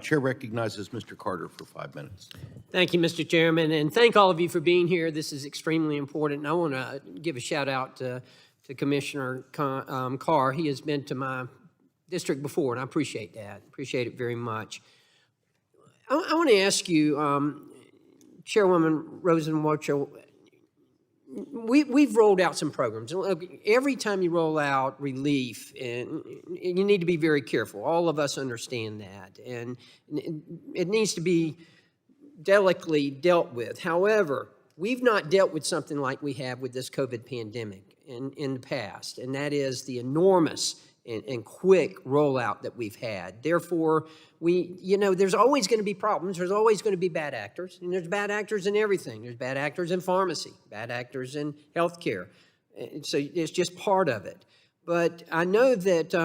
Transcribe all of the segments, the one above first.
Chair recognizes Mr. Carter for 5 minutes. Thank you, Mr. Chairman, and thank all of you for being here. This is extremely important. And I want to give a shout out to Commissioner Carr. He has been to my district before, and I appreciate that. Appreciate it very much. I want to ask you, Chairwoman Rosenwalcher, we've rolled out some programs. Every time you roll out relief, and you need to be very careful. All of us understand that, and it needs to be delicately dealt with. However, we've not dealt with something like we have with this COVID pandemic in the past, and that is the enormous and quick rollout that we've had. Therefore, there's always going to be problems. There's always going to be bad actors, and there's bad actors in everything. There's bad actors in pharmacy, bad actors in healthcare. So it's just part of it. But I know that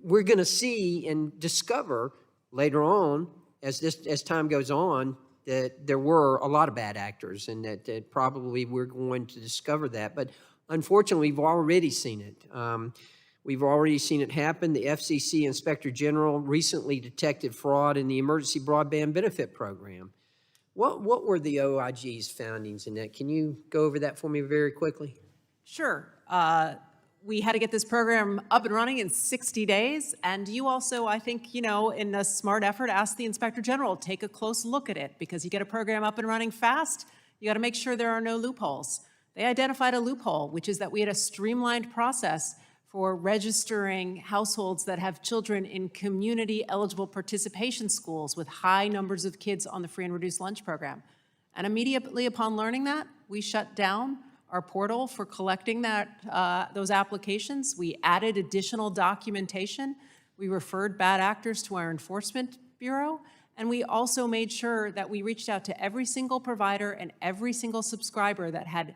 we're going to see and discover later on, as time goes on, that there were a lot of bad actors, and that probably we're going to discover that. But unfortunately, we've already seen it. We've already seen it happen. The FCC Inspector General recently detected fraud in the Emergency Broadband Benefit Program. What were the OIG's findings in that? Can you go over that for me very quickly? Sure. We had to get this program up and running in 60 days. And you also, I think, in a smart effort, asked the Inspector General to take a close look at it, because you get a program up and running fast, you got to make sure there are no loopholes. They identified a loophole, which is that we had a streamlined process for registering households that have children in community-eligible participation schools with high numbers of kids on the free and reduced lunch program. And immediately upon learning that, we shut down our portal for collecting those applications. We added additional documentation. We referred bad actors to our enforcement bureau. And we also made sure that we reached out to every single provider and every single subscriber that had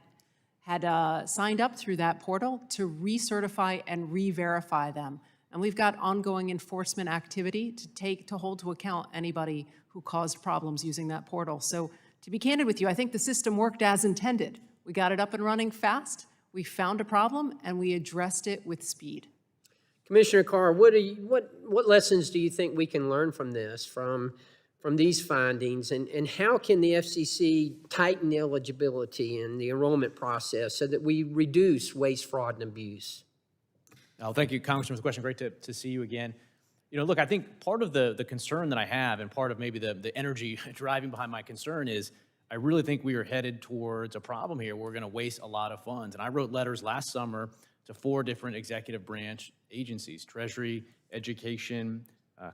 signed up through that portal to recertify and re-verify them. And we've got ongoing enforcement activity to hold to account anybody who caused problems using that portal. So to be candid with you, I think the system worked as intended. We got it up and running fast, we found a problem, and we addressed it with speed. Commissioner Carr, what lessons do you think we can learn from this, from these findings, and how can the FCC tighten eligibility in the enrollment process so that we reduce waste, fraud, and abuse? Oh, thank you, Congressman, for the question. Great to see you again. Look, I think part of the concern that I have, and part of maybe the energy driving behind my concern, is I really think we are headed towards a problem here. We're going to waste a lot of funds. And I wrote letters last summer to 4 different executive branch agencies: Treasury, Education,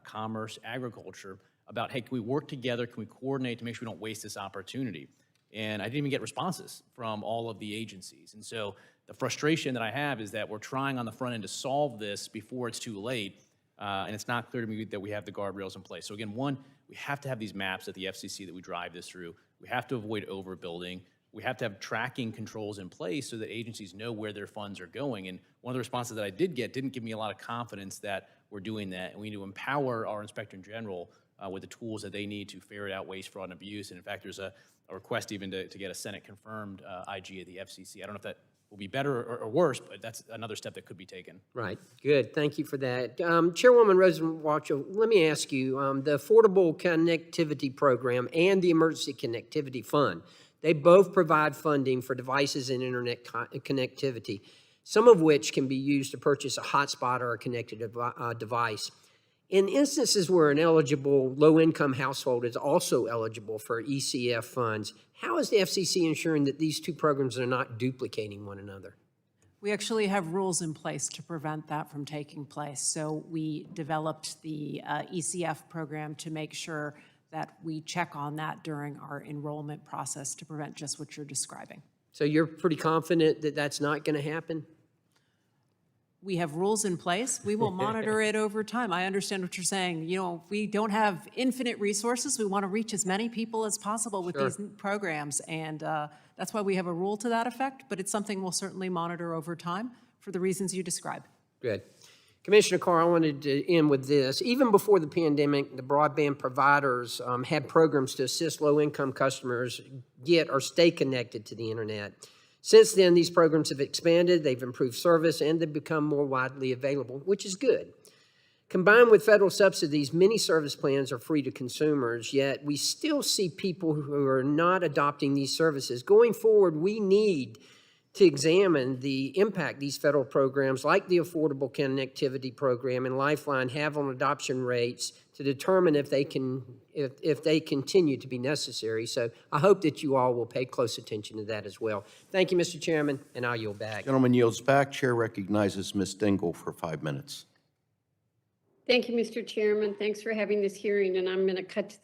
Commerce, Agriculture, about, hey, can we work together? Can we coordinate to make sure we don't waste this opportunity? And I didn't even get responses from all of the agencies. And so the frustration that I have is that we're trying on the front end to solve this before it's too late, and it's not clear to me that we have the guardrails in place. So again, one, we have to have these maps at the FCC that we drive this through. We have to avoid overbuilding. We have to have tracking controls in place so that agencies know where their funds are going. And one of the responses that I did get didn't give me a lot of confidence that we're doing that. And we need to empower our Inspector General with the tools that they need to ferret out waste, fraud, and abuse. And in fact, there's a request even to get a Senate-confirmed IG at the FCC. I don't know if that will be better or worse, but that's another step that could be taken. Right. Good. Thank you for that. Chairwoman Rosenwalcher, let me ask you, the Affordable Connectivity Program and the Emergency Connectivity Fund, they both provide funding for devices and internet connectivity, some of which can be used to purchase a hotspot or a connected device. In instances where an eligible low-income household is also eligible for ECF funds, how is the FCC ensuring that these two programs are not duplicating one another? We actually have rules in place to prevent that from taking place. So we developed the ECF program to make sure that we check on that during our enrollment process to prevent just what you're describing. So you're pretty confident that that's not going to happen? We have rules in place. We will monitor it over time. I understand what you're saying. We don't have infinite resources. We want to reach as many people as possible with these programs. And that's why we have a rule to that effect. But it's something we'll certainly monitor over time for the reasons you describe. Good. Commissioner Carr, I wanted to end with this. Even before the pandemic, the broadband providers had programs to assist low-income customers get or stay connected to the internet. Since then, these programs have expanded, they've improved service, and they've become more widely available, which is good. Combined with federal subsidies, many service plans are free to consumers, yet we still see people who are not adopting these services. Going forward, we need to examine the impact these federal programs like the Affordable Connectivity Program and Lifeline have on adoption rates to determine if they continue to be necessary. So I hope that you all will pay close attention to that as well. Thank you, Mr. Chairman, and I'll yield back. Gentleman yields back. Chair recognizes Ms. Dingle for 5 minutes. Thank you, Mr. Chairman. Thanks for having this hearing, and I'm going to cut to the